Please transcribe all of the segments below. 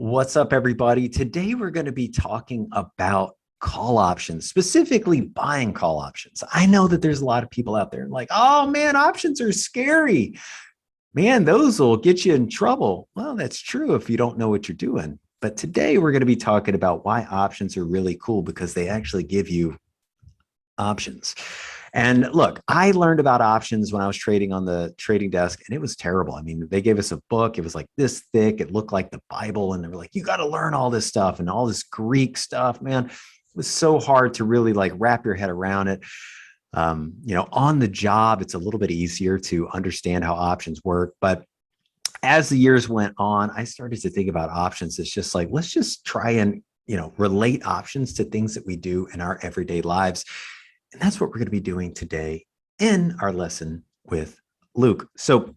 What's up, everybody? Today, we're going to be talking about call options, specifically buying call options. I know that there's a lot of people out there like, oh man, options are scary. Man, those will get you in trouble. Well, that's true if you don't know what you're doing. But today, we're going to be talking about why options are really cool because they actually give you options. And look, I learned about options when I was trading on the trading desk, and it was terrible. I mean, they gave us a book. It was like this thick. It looked like the Bible. And they were like, you got to learn all this stuff and all this Greek stuff, man. It was so hard to really like wrap your head around it. On the job, it's a little bit easier to understand how options work. But as the years went on, I started to think about options. It's just like, let's just try and, relate options to things that we do in our everyday lives. And that's what we're going to be doing today in our lesson with Luke. So,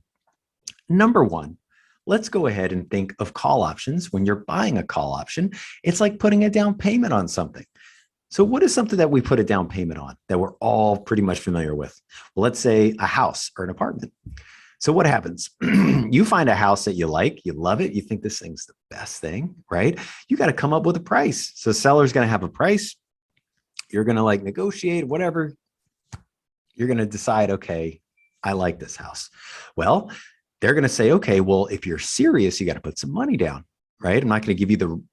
number one, let's go ahead and think of call options. When you're buying a call option, it's like putting a down payment on something. So, what is something that we put a down payment on that we're all pretty much familiar with? Well, let's say a house or an apartment. So, what happens? You find a house that you like, you love it, you think this thing's the best thing, right? You got to come up with a price. So, seller's going to have a price. You're going to like negotiate, whatever. You're going to decide, okay, I like this house. Well, they're going to say, okay, well, if you're serious, you got to put some money down, right? I'm not going to give you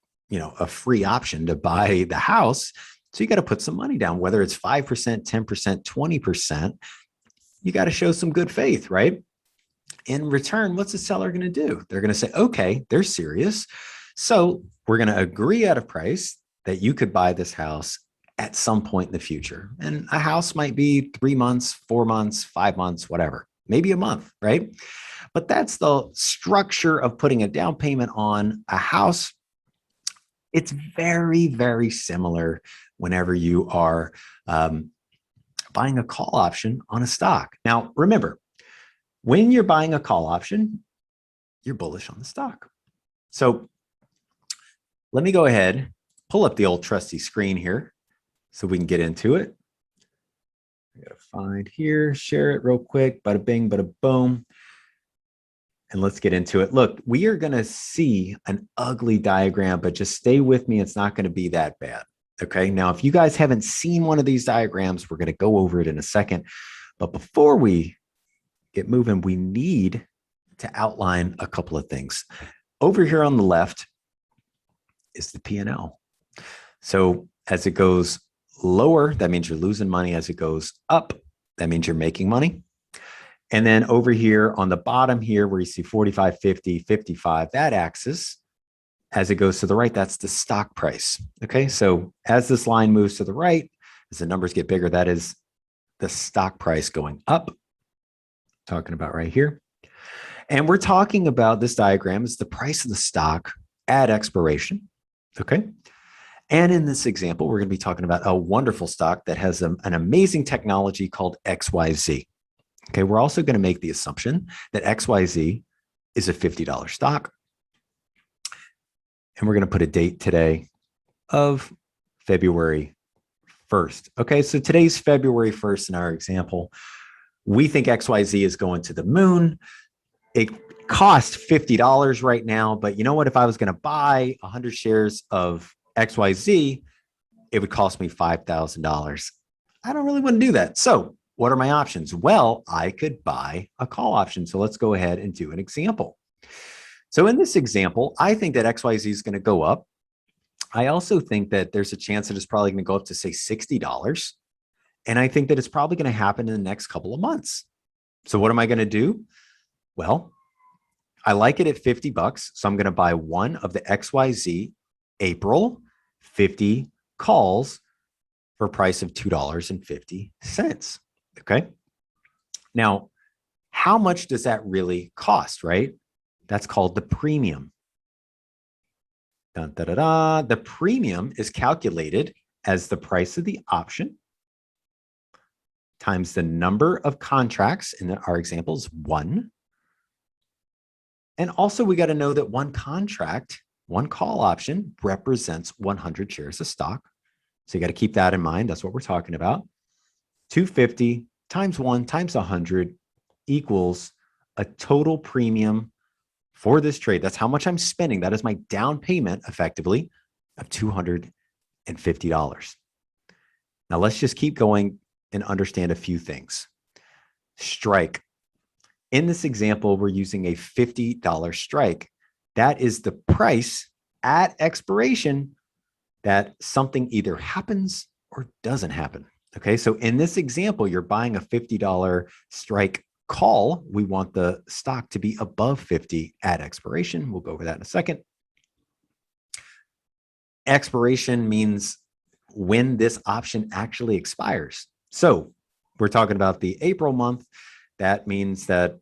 a free option to buy the house. So you got to put some money down, whether it's 5%, 10%, 20%, you got to show some good faith, right? In return, what's the seller going to do? They're going to say, okay, they're serious. So we're going to agree at a price that you could buy this house at some point in the future. And a house might be 3 months, 4 months, 5 months, whatever, maybe a month, right? But that's the structure of putting a down payment on a house. It's very, very similar whenever you are buying a call option on a stock. Now, remember, when you're buying a call option, you're bullish on the stock. So let me go ahead, pull up the old trusty screen here, so we can get into it. I gotta find here, share it real quick, bada bing, bada boom. And let's get into it. Look, we are gonna see an ugly diagram, but just stay with me. It's not gonna be that bad, okay? Now, if you guys haven't seen one of these diagrams, we're gonna go over it in a second. But before we get moving, we need to outline a couple of things. Over here on the left is the P&L. So as it goes lower, that means you're losing money. As it goes up, that means you're making money. And then over here on the bottom here, where you see 45, 50, 55, that axis, as it goes to the right, that's the stock price. Okay, so as this line moves to the right, as the numbers get bigger, that is the stock price going up. Talking about right here. And we're talking about this diagram is the price of the stock at expiration. Okay. And in this example, we're going to be talking about a wonderful stock that has an amazing technology called XYZ. Okay, we're also going to make the assumption that XYZ is a $50 stock. And we're going to put a date today of February 1st. Okay, so today's February 1st in our example. We think XYZ is going to the moon. It costs $50 right now, but you know what? If I was going to buy 100 shares of XYZ, it would cost me $5,000. I don't really want to do that. So what are my options? Well, I could buy a call option. So let's go ahead and do an example. So in this example, I think that XYZ is going to go up. I also think that there's a chance that it's probably going to go up to say $60. And I think that it's probably going to happen in the next couple of months. So what am I going to do? Well, I like it at $50. So I'm going to buy one of the XYZ April 50 calls for a price of $2.50. Okay. Now, how much does that really cost, right? That's called the premium. Dun, da, da, da. The premium is calculated as the price of the option times the number of contracts. In our example is 1. And also we got to know that one contract, one call option represents 100 shares of stock. So you got to keep that in mind. That's what we're talking about. 250 times 1 times 100 equals a total premium for this trade. That's how much I'm spending. That is my down payment effectively of $250. Now let's just keep going and understand a few things. Strike. In this example, we're using a $50 strike. That is the price at expiration that something either happens or doesn't happen. Okay, so in this example, you're buying a $50 strike call. We want the stock to be above 50 at expiration. We'll go over that in a second. Expiration means when this option actually expires. So we're talking about the April month. That means that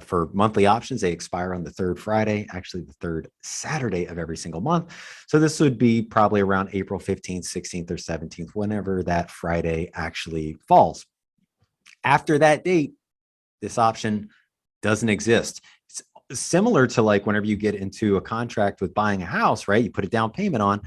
for monthly options, they expire on the third Friday, actually the third Saturday of every single month. So this would be probably around April 15th, 16th, or 17th, whenever that Friday actually falls. After that date, this option doesn't exist. It's similar to like whenever you get into a contract with buying a house, right? You put a down payment on,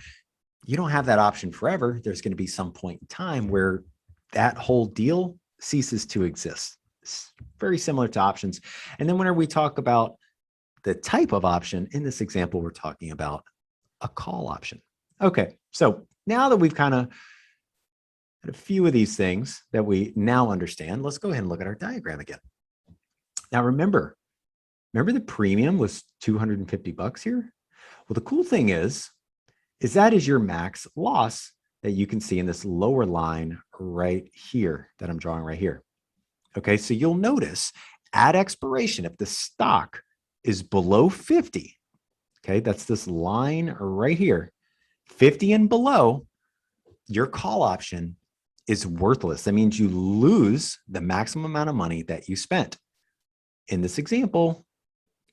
you don't have that option forever. There's going to be some point in time where that whole deal ceases to exist. It's very similar to options. And then whenever we talk about the type of option, in this example, we're talking about a call option. Okay, so now that we've kind of had a few of these things that we now understand, let's go ahead and look at our diagram again. Now remember the premium was $250 here? Well, the cool thing is that is your max loss that you can see in this lower line right here that I'm drawing right here. Okay, so you'll notice at expiration, if the stock is below 50, okay, that's this line right here, 50 and below, your call option is worthless. That means you lose the maximum amount of money that you spent. In this example,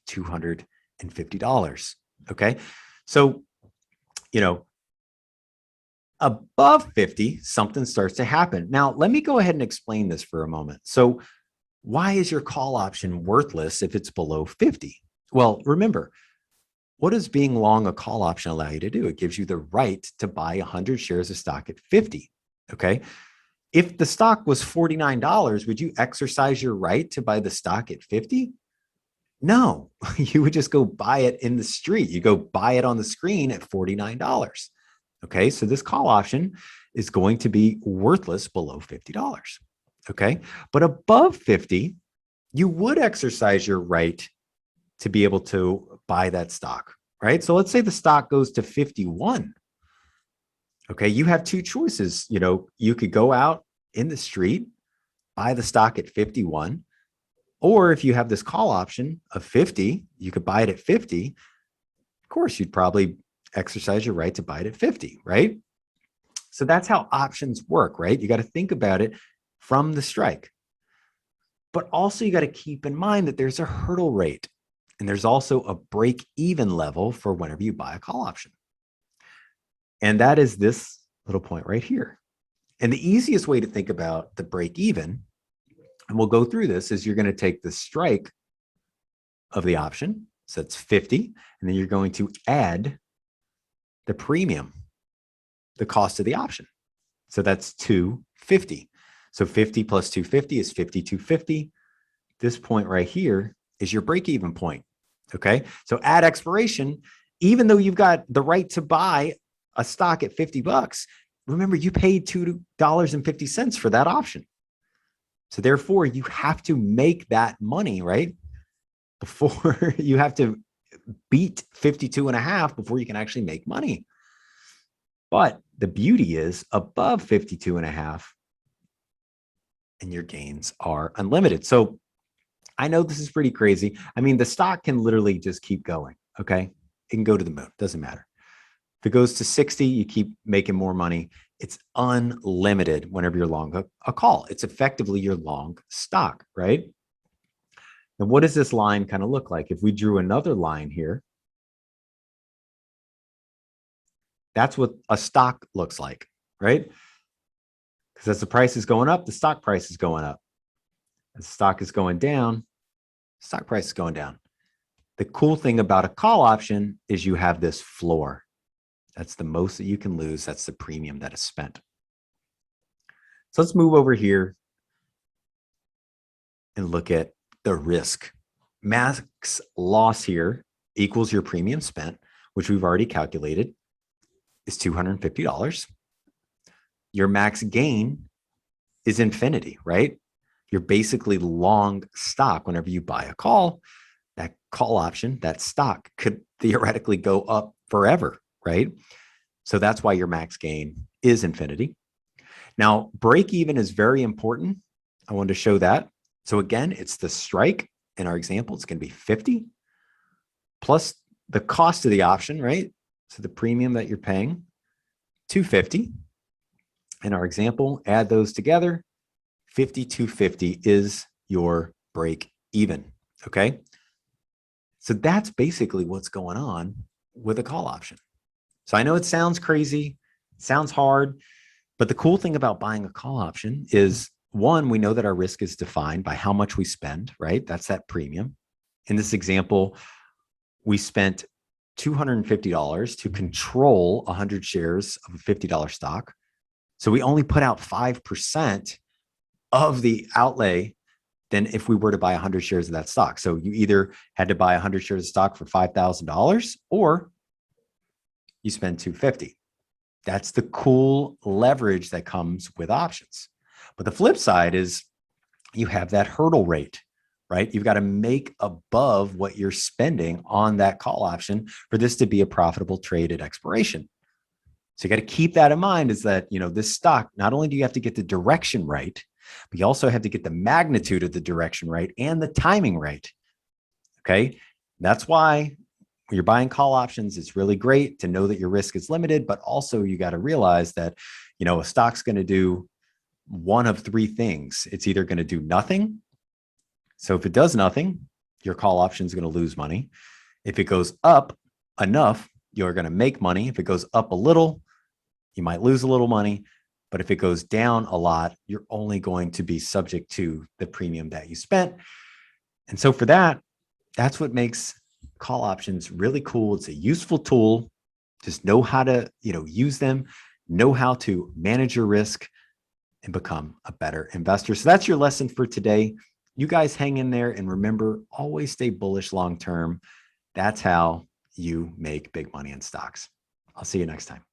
$250. Okay, so, you know, above 50, something starts to happen. Now, let me go ahead and explain this for a moment. So why is your call option worthless if it's below 50? Well, remember, what does being long a call option allow you to do? It gives you the right to buy 100 shares of stock at 50. Okay. If the stock was $49, would you exercise your right to buy the stock at 50? No, you would just go buy it in the street. You go buy it on the screen at $49. Okay, so this call option is going to be worthless below $50. Okay, but above 50, you would exercise your right to be able to buy that stock, right? So let's say the stock goes to 51. Okay, you have two choices. You know, you could go out in the street, buy the stock at 51, or if you have this call option of 50, you could buy it at 50. Of course, you'd probably exercise your right to buy it at 50, right? So that's how options work, right? You got to think about it from the strike. But also you got to keep in mind that there's a hurdle rate and there's also a break-even level for whenever you buy a call option. And that is this little point right here. And the easiest way to think about the break-even, and we'll go through this, is you're going to take the strike of the option, so that's 50, and then you're going to add the premium, the cost of the option. So that's 250. So 50 plus 250 is 5250. This point right here is your break-even point. Okay. So at expiration, even though you've got the right to buy a stock at $50, remember you paid $2.50 for that option. So therefore you have to make that money, right? Before you have to beat 52 and a half before you can actually make money. But the beauty is above 52 and a half and your gains are unlimited. So I know this is pretty crazy. I mean, the stock can literally just keep going. Okay. It can go to the moon. Doesn't matter. If it goes to 60, you keep making more money. It's unlimited whenever you're long a call. It's effectively your long stock, right? And what does this line kind of look like? If we drew another line here, that's what a stock looks like, right? Because as the price is going up, the stock price is going up. As the stock is going down, stock price is going down. The cool thing about a call option is you have this floor. That's the most that you can lose. That's the premium that is spent. So let's move over here and look at the risk max loss here equals your premium spent, which we've already calculated is $250. Your max gain is infinity, right? You're basically long stock. Whenever you buy a call, that call option, that stock could theoretically go up forever, right? So that's why your max gain is infinity. Now, break even is very important. I wanted to show that. So again, it's the strike. In our example, it's going to be 50 plus the cost of the option, right? So the premium that you're paying, 250. In our example, add those together, 5250 is your break even. Okay. So that's basically what's going on with a call option. So I know it sounds crazy, it sounds hard, but the cool thing about buying a call option is one, we know that our risk is defined by how much we spend, right? That's that premium. In this example, we spent $250 to control 100 shares of a $50 stock. So we only put out 5% of the outlay than if we were to buy 100 shares of that stock. So you either had to buy 100 shares of stock for $5,000 or you spend $250. That's the cool leverage that comes with options. But the flip side is you have that hurdle rate, right? You've got to make above what you're spending on that call option for this to be a profitable trade at expiration. So you got to keep that in mind is that, this stock, not only do you have to get the direction right, but you also have to get the magnitude of the direction right and the timing right. Okay. That's why when you're buying call options, it's really great to know that your risk is limited, but also you got to realize that, a stock's going to do one of three things. It's either going to do nothing. So if it does nothing, your call option is going to lose money. If it goes up enough, you're going to make money. If it goes up a little, you might lose a little money. But if it goes down a lot, you're only going to be subject to the premium that you spent. And so for that, that's what makes call options really cool. It's a useful tool. Just know how to, use them, know how to manage your risk and become a better investor. So that's your lesson for today. You guys hang in there and remember, always stay bullish long-term. That's how you make big money in stocks. I'll see you next time.